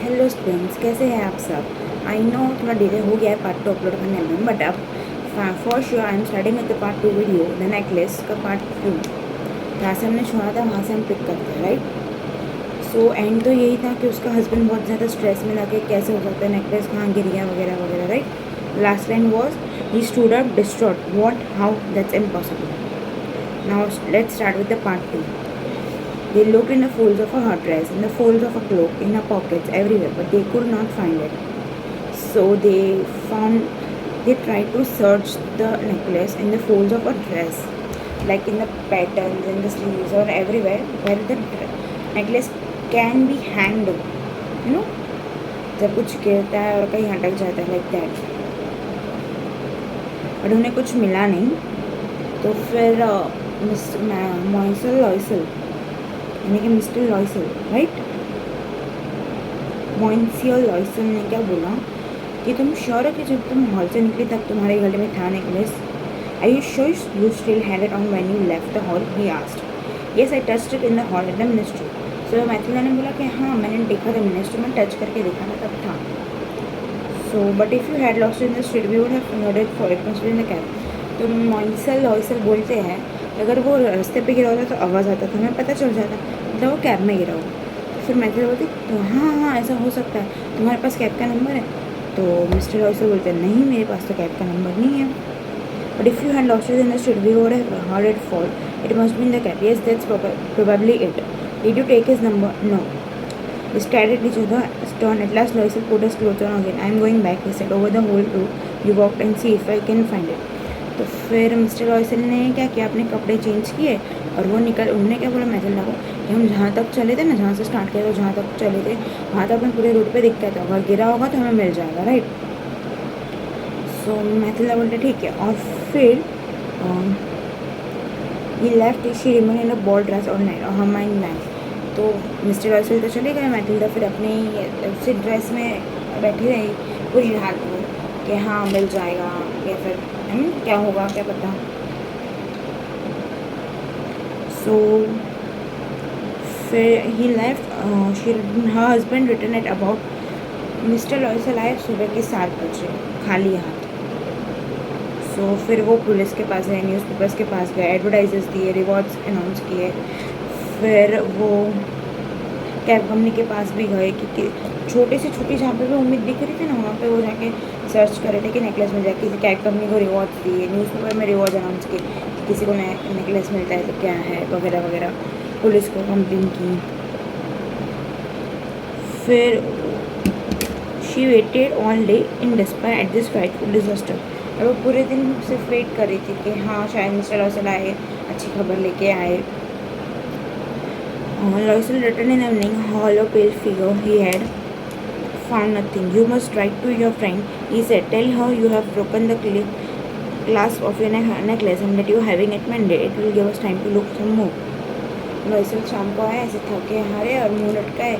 Hello students, कैसे हैं आप सब। आई नो थोड़ा डिले हो गया है पार्ट 2 अपलोड करने में, बट अब for sure I am starting with the part 2 video, the necklace का पार्ट 2। जहाँ से हमने छोड़ा था वहाँ से हम पिक करते हैं, राइट। सो एंड तो यही था कि उसका हस्बैंड बहुत ज़्यादा स्ट्रेस में लगे, कैसे हो सकता है नेकलेस कहाँ गिर गया वगैरह वगैरह, right. Last line was he stood up distraught, what, how, that's impossible. Now let's start with the part 2. They looked in the folds of her dress, in the folds of her cloak, in her pockets, everywhere, but they could not find it. So they tried to search the necklace in the folds of her dress, like in the patterns, in the sleeves, or everywhere where the necklace can be hanged. You know, जब कुछ गिरता है और कहीं अटक जाता है, like that. But उन्हें कुछ मिला नहीं, तो फिर मॉइसल लॉइसल यानी कि मिस्टर लॉइसल, राइट, मॉइंसियर लॉइसल ने क्या बोला कि तुम श्योर हो कि जब तुम हॉल से निकली तब तुम्हारे गले में था necklace? I you sure you still had it on when you left the hall? He asked. Yes, I touched it in the hall at the ministry. So Mathilde ने बोला कि हाँ, मैंने देखा था मिनिस्ट्री में, टच करके देखा था, तब था. So but if you had lost in the street we would have heard it for it must be in the cab. तो मॉइंसल लॉइसल बोलते हैं अगर वो रास्ते पे गिरा होता तो आवाज़ आता था, हमें पता चल जाता, मतलब वो कैब में गिरा हो. फिर मैथिला बोलती तो हाँ हाँ ऐसा हो सकता है, तुम्हारे पास कैब का नंबर है? तो मिस्टर लॉइसल बोलते हैं नहीं, मेरे पास तो कैब का नंबर नहीं है. But if you had lost it in the street we would have heard it fall, it must be in the cab. Yes, that's probably it. Did you take his number? No. We stared at each other, stunned. At last, Loisel put his clothes on again. I am going back, he said. Over the whole room, you walked and see if I can find it. तो फिर mister लॉइसल ने क्या किया, अपने कपड़े change किए और वो उन्होंने क्या बोला मैथिला को कि हम जहाँ तक चले थे ना, जहाँ से स्टार्ट किया था जहाँ तक चले थे वहाँ तक हमें पूरे रूट पे दिखता था, अगर गिरा होगा तो हमें मिल जाएगा, राइट. सो मैथिला बोलते ठीक है. और फिर he left, she remain in a ball dress और नाइट और हमाइन लाइन. तो मिस्टर लॉइसल तो चले गए, मैथिल्डा फिर अपने उसी ड्रेस में बैठी रही पूरी रात को कि हाँ मिल जाएगा, या फिर क्या होगा क्या पता. सो फिर he left, her husband return at about. Mister Loisel आए सुबह के 7 बजे खाली हाथ. सो फिर वो पुलिस के पास गए, न्यूज़पेपर्स के पास गए, एडवर्टाइजर्स दिए, रिवॉर्ड्स अनाउंस किए. फिर वो कैब कंपनी के पास भी गए कि छोटे से छोटी जहाँ पे भी उम्मीद दिख रही थी ना, वहाँ पे वो जाके सर्च कर रहे थे कि नेकलेस मिल जाए. किसी कैब कंपनी को रिवॉर्ड्स दिए, न्यूज़पेपर में रिवॉर्ड अनाउंस किए कि किसी को नेकलेस मिलता है तो क्या है वगैरह वगैरह. पुलिस को कंप्लेन की. फिर she waited all day in despair at this frightful disaster. और वो पूरे दिन सिर्फ वेट कर रही थी कि हाँ शायद मिस्टर लॉइसल आए, अच्छी खबर लेके आए. Loisel returned in the evening, hollow, pale figure. He had found nothing. You must write to your friend, he said. Tell her you have broken the clasp of your necklace and that you are having it mended. It will give us time to look some more. Loisel शाम को आया ऐसे थके हारे और मुँह लटकाए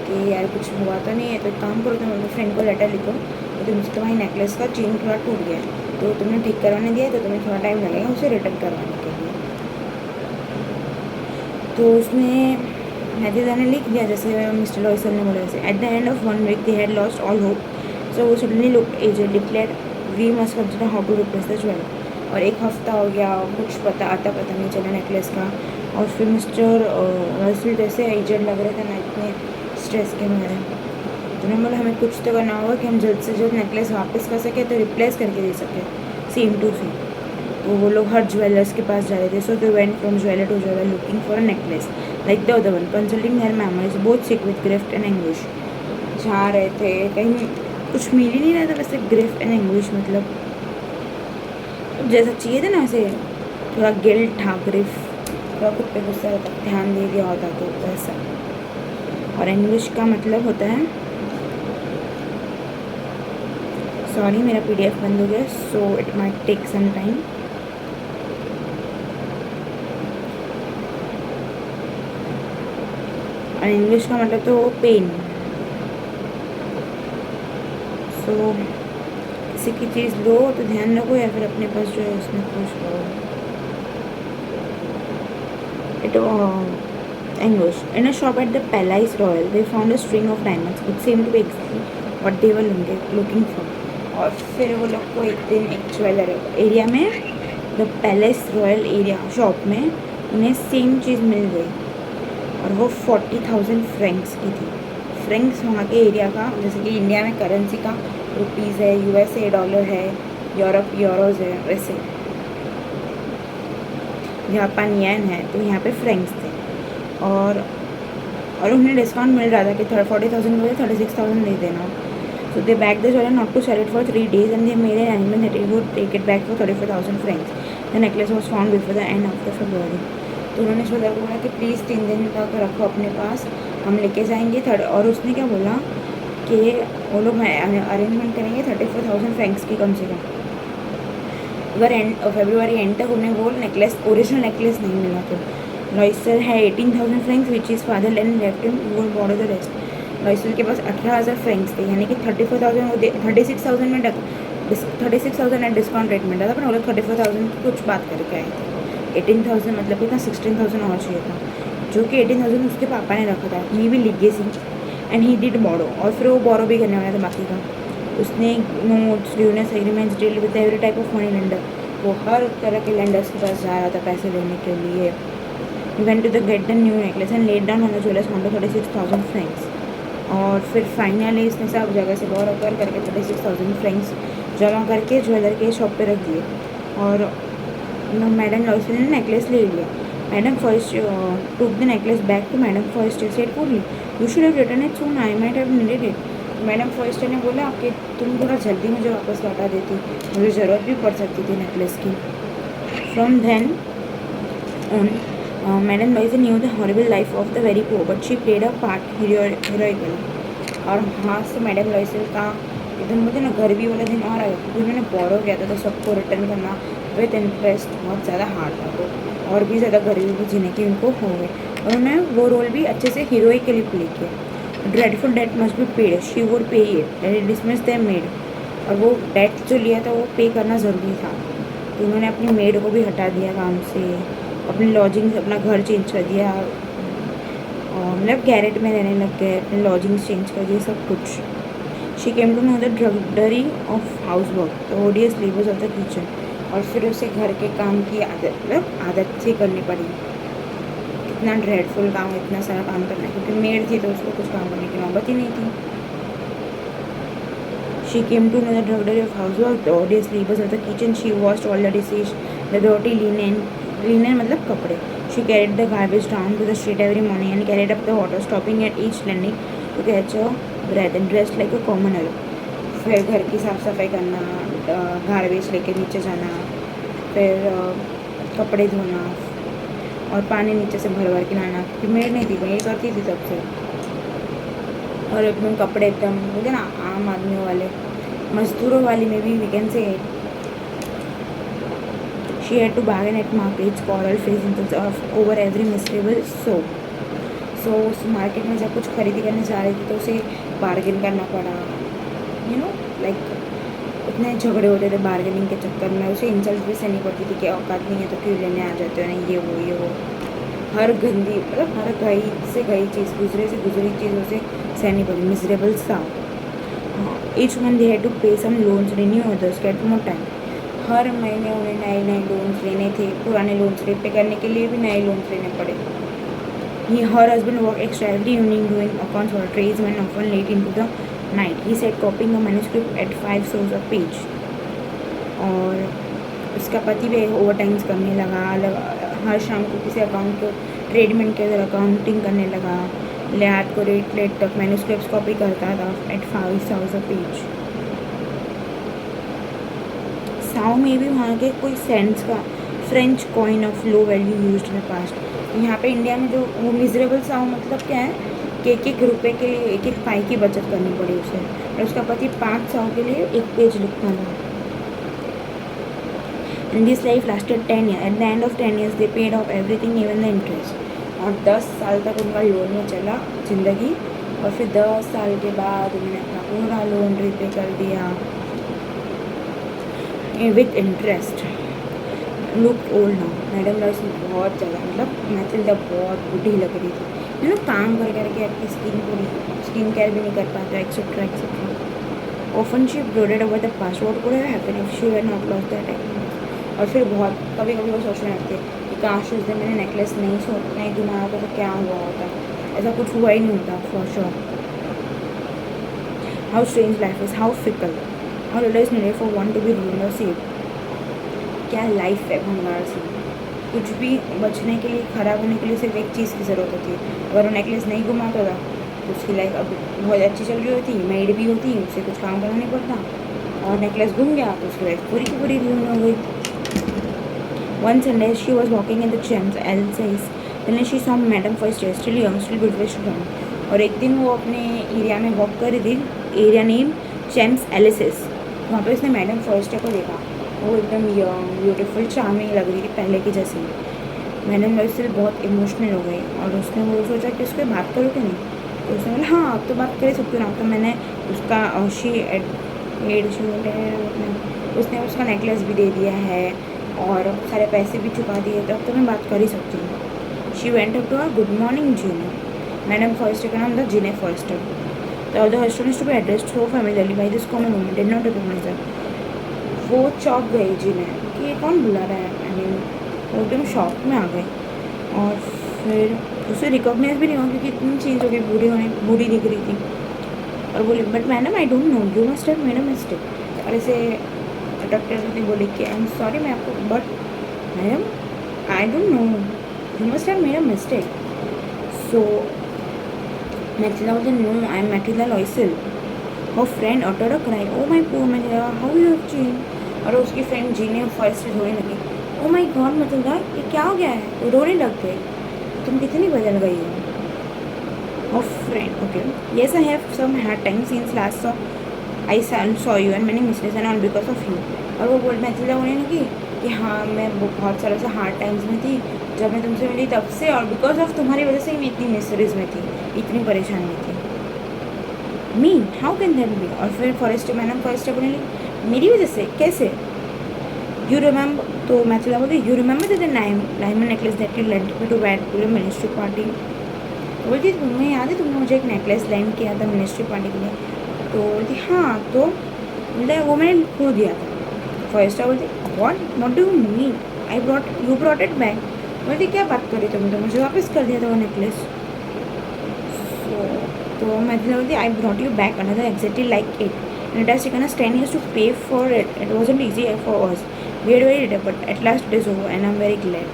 कि यार कुछ हुआ तो नहीं है, तो एक काम करो, तुम अपने फ्रेंड को लेटर लिखो कि तुम्हारी नेकलेस का चेन थोड़ा टूट गया है, तो तुमने ठीक करवाने दिया, तो तुम्हें थोड़ा टाइम लगेगा उसे रिटर्न करवाने के लिए. तो उसने मैथिला ने लिख दिया जैसे मिस्टर लॉइसल ने बोला वैसे. At the end of 1 week they had lost all hope, so वो suddenly looked aged, declared we must consider how to replace the jewel. और 1 हफ्ता हो गया, कुछ पता नहीं चला नेकलेस का. और फिर मिस्टर लॉइसल जैसे एजेड लग रहे थे ना, इतने स्ट्रेस के मारे, तो उन्होंने बोला हमें कुछ तो करना होगा कि हम जल्द से जल्द नेकलेस वापस कर सकें, तो रिप्लेस करके दे सकें सेम टू सेम. तो वो लोग हर ज्वेलर्स के पास जा रहे थे. So they went from jeweller to jeweller looking for a necklace like the other one, consulting their memories both sick with grief and anguish. जा रहे थे, कहीं कुछ मिल ही नहीं रहा था वैसे. ग्रिफ्ट एंड एंग्विश मतलब जैसा चाहिए था ना, वैसे थोड़ा गिल्ट था. ग्रिफ्ट थोड़ा खुद पे गुस्सा रहता, ध्यान दे दिया होता तो वैसा. और एंग्विश का मतलब होता है, सॉरी मेरा PDF बंद हो गया, so it might take some time. और इंग्लिश का मतलब तो पेन. सो किसी की चीज़ लो तो ध्यान रखो, या फिर अपने पास जो है उसमें खुश रहो. English. In a shop at the Palais Royal, they found a string of diamonds which seemed to be exactly what they were looking for. और फिर वो लोग को एक दिन एक ज्वेलर एरिया में the palace royal area shop में उन्हें सेम चीज़ मिल गई और वो 40,000 फ्रैंक्स की थी. फ्रैंक्स वहाँ के एरिया का, जैसे कि इंडिया में करेंसी का रुपीज़ है, USA डॉलर है, यूरोप यूरोज़ है, वैसे जापान येन है, तो यहाँ पे फ्रैंक्स थे. और उन्हें डिस्काउंट मिल रहा था कि 40,000 को 36,000 दे देना. So they back the jeweller not to sell it for 3 days and they made an agreement that it would take it back for 34,000 francs. The necklace was found before the end of the February. तो उन्होंने jeweller को बोला कि please 3 दिन तक रखो अपने पास, हम लेके जाएंगे. और उसने क्या बोला कि वो लोग अरेंजमेंट करेंगे 34,000 फ्रैंक्स की कम से कम. अगर February एंड तक उन्हें वो नेकलेस ओरिजिनल नेकलेस नहीं मिला तो लॉइसल है 18,000 Franks which is father land left him would border the rest. लॉइसल के पास 18,000 फ्रैंक्स थे, यानी कि 34,000 वो 36,000 में 36,000 एट डिस्काउंट रेट मिल रहा था, पर वो लोग 34,000 की कुछ बात करके आए थे. 18,000 मतलब कितना 16,000 और चाहिए था, जो कि 18,000 उसके पापा ने रखा था. ही भी लीगेसी एंड ही डिड बोरो, और फिर वो बोरो भी करने वाला था बाकी का. उसने notes dunes agreements deal with every type of money lender. वो हर तरह के लेंडर्स के पास जा रहा था पैसे लेने के लिए. He went to the get the new necklace and laid down on the jeweler's counter 36,000 francs. और फिर फाइनली इसने सब जगह से बोरो करके 36,000 फ्रैंक्स जमा करके ज्वेलर के शॉप पे रख दिए. और मैडम लॉइसल ने नेकलेस ले लिया. Madam first took the necklace back to madam first said coldly, you should have return it soon, I might have needed it. Madam first ने बोला कि तुम थोड़ा जल्दी मुझे वापस लौटा देती, मुझे ज़रूरत भी पड़ सकती थी नेकलेस की. From then on Madam Loisel knew the horrible life of the very poor, but she played a part heroically. और हाँ से मैडम लॉइसल का एकदम मुझे ना घर भी वाला दिन और आया, क्योंकि उन्होंने बोरो किया था तो सबको रिटर्न करना विद इंटरेस्ट बहुत ज़्यादा हार्ड था. तो और भी ज़्यादा गरीबी भी जीने की उनको हो गए, और उन्होंने वो रोल भी अच्छे से हीरोइकली प्ले किया. Dreadful debt must be paid, she would pay it and dismiss the maid. और वो डेट जो लिया था वो पे करना ज़रूरी था, तो उन्होंने अपनी मेड को भी हटा दिया काम से, अपनी लॉजिंग अपना घर चेंज कर दिया, और मतलब गैरेट में रहने लग गए, अपने लॉजिंग्स चेंज कर दिए, सब कुछ. She came to know the drudgery of house work, the odious labours of the kitchen. और फिर उसे घर के काम की आदत मतलब आदत से करनी पड़ी. इतना ड्रेडफुल काम, इतना सारा काम करना है, क्योंकि मेड थी तो उसको कुछ काम करने की नौबत ही नहीं थी. She came to know the drudgery of house work, the odious labours of the kitchen. She washed all the dishes, the dirty linen मतलब कपड़े. She carried the garbage down to the street every morning and carried up the water, stopping at each landing to catch a breath and dressed like a commoner. फिर घर की साफ़ सफाई करना, garbage लेके नीचे जाना, फिर कपड़े धोना, और पानी नीचे से भर के लाना, क्योंकि मेड नहीं थी, वही करती थी तब से. और एकदम कपड़े एकदम बोलते ना आम आदमियों वाले, मजदूरों वाली में भी we can say. She had to bargain at markets, coral fish over every miserable soap. So उस मार्केट में जब कुछ खरीदी करने जा रही थी तो उसे बार्गेन करना पड़ा. लाइक इतने झगड़े होते थे बार्गेनिंग के चक्कर में. उसे इंसल्ट भी सहनी पड़ती थी कि औकात नहीं है तो क्यों लेने आ जाते हो, नहीं ये वो. हर गंदी मतलब हर गई से गई चीज़, गुजरे से गुजरी चीज़ उसे सहनी पड़ी. मिजरेबल सा. Each month they had to pay some loans, renew others, get more time. हर महीने उन्हें नए नए लोन्स लेने थे, पुराने लोन्स पे करने के लिए भी नए लोन्स लेने पड़े. Her husband worked extra every evening doing accounts for tradesmen, often late into the night. He said copying a manuscript at 5 sous a page. और उसका पति भी ओवर टाइम्स करने लगा. हर शाम को किसी अकाउंट को ट्रेडमेंट के अंदर अकाउंटिंग करने लगा. रात को लेट तक मैन्यूस्क्रिप्ट कॉपी करता था एट 5 sous a पेज. साउ में भी वहाँ के कोई सेंट्स का French coin of low value used in the past. यहाँ पे इंडिया में जो वो मिजरेबल साउ मतलब क्या है कि 1-1 रुपये के लिए 1-1 पाई की बचत करनी पड़ी उसे, और उसका पति 5 साउ के लिए 1 पेज लिखता था. And this life lasted 10 years. At the end of 10 years they paid of everything even the interest. और 10 साल तक उनका लोन में चला ज़िंदगी, और फिर 10 साल के बाद उन्होंने अपना पूरा लोन रीपे कर दिया with interest. Look old now. Madam लॉइसल बहुत ज़्यादा मतलब मैथिल्डा बहुत बूढ़ी लग रही थी. काम कर करके आपकी स्किन केयर भी नहीं कर पाते, etcetera etcetera. Often she brooded over the past, what could have happened if she had not lost that necklace. और फिर बहुत कभी कभी वो सोचने लगते हैं कि काश उस दिन मैंने नेकलेस नहीं घुमाया होता तो क्या हुआ होता. ऐसा कुछ हुआ ही नहीं होता for sure. How strange life is, how fickle, how little is needed for one to be ruled or saved. क्या लाइफ है भंगार सी. कुछ भी बचने के लिए, खराब होने के लिए सिर्फ एक चीज़ की ज़रूरत होती है. अगर वो नेकलेस नहीं घुमाता था तो उसकी लाइफ अब बहुत अच्छी चल रही होती, मेड भी होती, उससे कुछ काम करना नहीं पड़ता. और नेकलेस घूम गया तो उसकी लाइफ पूरी की पूरी रूम हो गई. One Sunday she was walking in the Champs Elysees, then she saw madam first still young still beautiful. और एक दिन वो अपने एरिया में वॉक कर रही थी, एरिया नेम चैम्स एलिसिस. वहाँ पे उसने मैडम फर्स्ट को देखा. वो एकदम यंग ब्यूटीफुल चार्मिंग लग रही थी पहले की जैसी. मैडम वैसे बहुत इमोशनल हो गई और उसने वो सोचा कि उसको बात करो कि नहीं. तो उसने बोला हाँ अब तो बात कर ही सकती हूँ ना. तो मैंने उसका उसने उसका नेकलेस भी दे दिया है और सारे पैसे भी चुका दिए, तो अब तो मैं बात कर ही सकती हूँ. She went up to her, good morning Jeanne. Madam first का नाम था जीने फर्स्ट. तो although her students to be addressed so familiarly by this common woman did not recognise her. वो चौंक गई जीने कि ये कौन बुला रहा है. आई मीन वो एकदम शॉक में आ गई. और फिर उसे रिकॉग्नाइज भी नहीं हुआ क्योंकि इतनी चेंज हो गई, बूढ़ी दिख रही थी. और बोली but madam I don't know, you must have made a mistake. और ऐसे डॉक्टर ने बोली कि आई एम सॉरी मैं आपको, but madam I don't know, you must have made a mistake. So Matilda was no, I am Matilda Loisel. Her friend uttered a cry. Oh my poor Matilda, how you have changed. और उसकी friend जीने first रोने लगी. Oh my God Matilda, ये क्या हो गया है. वो रोने लग गई. तुम कितनी बदल गई हो. Her friend, okay. Yes, I have some hard times since last I saw you and many mistakes and all because of you. और वो मैथिल्डा बोलने लगी कि हाँ मैं बहुत सारे से हार्ड टाइम्स में थी जब मैं तुमसे मिली तब से, और बिकॉज ऑफ तुम्हारी वजह से मैं इतनी मिसरीज में थी, इतनी परेशान में थी. Me how can that be. और फिर फॉरेस्ट मैडम फॉरेस्ट बोलने लगी मेरी वजह से कैसे. यू रिमेंबर, तो मैथिल्डा बोलती you remember the diamond necklace that you lent me to wear to the ministry party. बोलती तुम्हें याद है तुमने मुझे एक नेकलेस लेंट किया था मिनिस्ट्री पार्टी के लिए. तो बोलती हाँ, तो बोलते वो मैंने खो दिया था. फॉरेस्ट बोलती what do you mean, you brought it back. बोलती क्या बात कर रही तुम, तो मुझे वापस कर दिया था वो नेकलेस. तो मैथिल्डा बोलती I brought you back another exactly like it and it has taken us 10 years to pay for it. It wasn't easy for us. We had waited, but at last it is over and I'm very glad.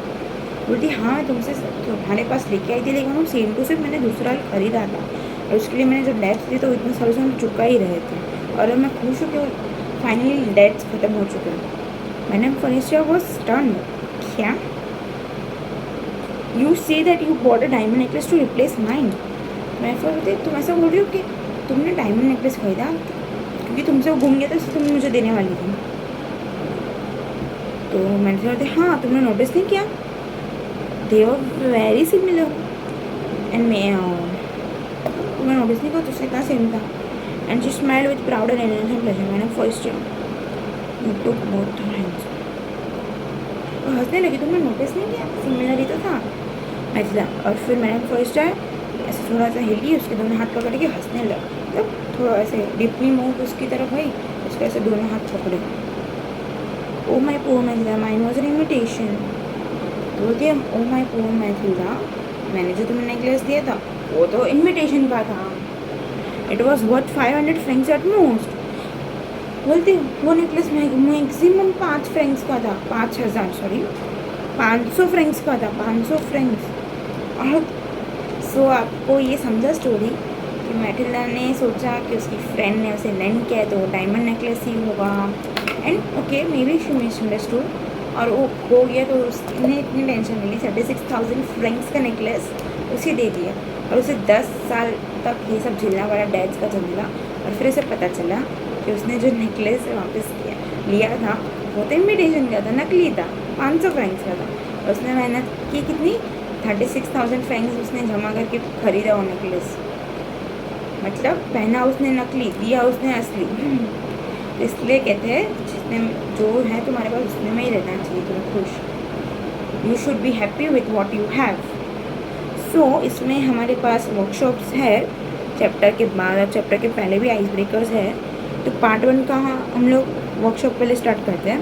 बोलती हाँ तुमसे तुम्हारे पास लेके आई थी, लेकिन वो same to same मैंने दूसरा खरीदा था और उसके लिए मैंने जो डेट्स दी तो इतने सालों से हम चुका ही रहे थे. और अब मैं खुश हूँ कि फाइनली डेट्स खत्म हो चुके हैं. मैंने फर्नीचर वॉज स्टन. क्या you say that you bought a diamond necklace to replace mind. मैं फिर तुम ऐसा बोल रही हो कि तुमने डायमंड नेकलेस खरीदा क्योंकि तुमसे वो घूम गया था, इसलिए तुमने मुझे देने वाली थी. तो मैंने बोलते हाँ तुमने नोटिस नहीं किया, दे वर वेरी सिमिलर. एंड तुम्हें नोटिस नहीं किया तो उससे इतना सेम था. And she smiled with proud and innocent pleasure. मैंने फर्स्ट टुक बोथ हैंड्स. तो हंसने लगी. तुमने नोटिस नहीं किया, सिमिलर ही तो था मैथिल्डा. और फिर मैंने फर्स्ट ऐसे थोड़ा सा हिली, उसके दोनों हाथ पकड़ के हंसने लगा. मतलब थोड़ा ऐसे डीपली मूव उसकी तरफ हुई, उसके ऐसे दोनों हाथ पकड़े. O my poor Mathilde, mine was an imitation. तो बोलती है ओ माई पोर मैथिल्डा, मैंने जो तुम्हें नेकलेस दिया था वो तो इमिटेशन का था. It was worth 500 Franks at most. बोलती वो नेकलेस मैक्सिमम 5 फ्रेंक्स का था, 5,000 सॉरी 500 फ्रेंक्स का था, 500 फ्रेंक्स. और सो आपको ये समझा स्टोरी कि मैथिल्डा ने सोचा कि उसकी फ्रेंड ने उसे लेंड किया तो डायमंड नेकलेस ही होगा. And okay may be she misunderstood और वो हो गया. तो उसने इतनी टेंशन नहीं ली. 36,000 फ्रेंक्स का नेकलेस उसे दे दिया और उसे 10 साल तक ये सब झेलना पड़ा, डैड्स का झमेला. और फिर उसे पता चला कि उसने जो नेकलेस वापस लिया था वो तो इमिटेशन का था, नकली था, 500 फ्रेंक्स का था. और उसने मेहनत की कितनी, 36,000 फ्रेंक्स उसने जमा करके खरीदा वो नेकलेस. मतलब पहना उसने नकली, दिया उसने असली. इसलिए कहते हैं जिसने जो है तुम्हारे पास उसमें में ही रहना चाहिए. तुम खुश, you should be happy with what you have. So इसमें हमारे पास वर्कशॉप्स है चैप्टर के बाद और चैप्टर के पहले भी आइस ब्रेकर्स है। तो पार्ट 1 का हम लोग वर्कशॉप पहले स्टार्ट करते हैं।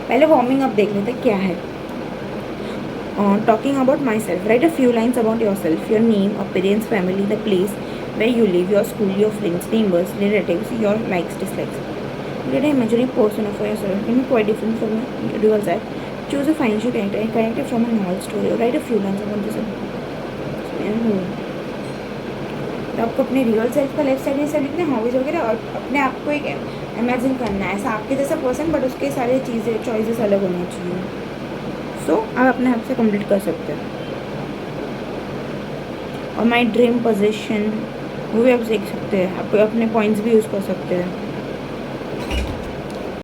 पहले वार्मिंग अप देख लेते हैं क्या है। Talking about myself, write a few lines about yourself, your name, appearance, family, the place where you live, your school, your friends, neighbors, relatives, your likes, dislikes. Write an imaginary person of yourself, maybe quite different from your real self. Choose a fictional character and connect it from a novel story. Write a few lines about this. तो आपको अपने real self का left side से लिखना है, hobbies वगैरह, और अपने आप को एक इमेजिन करना है ऐसा आपके जैसा पर्सन, बट उसके सारे चीज़ें चॉइसेस अलग होनी चाहिए। सो आप अपने आप से कंप्लीट कर सकते हैं। और माई ड्रीम पोजीशन वो भी आप देख सकते हैं, आप अपने पॉइंट्स भी यूज़ कर सकते हैं।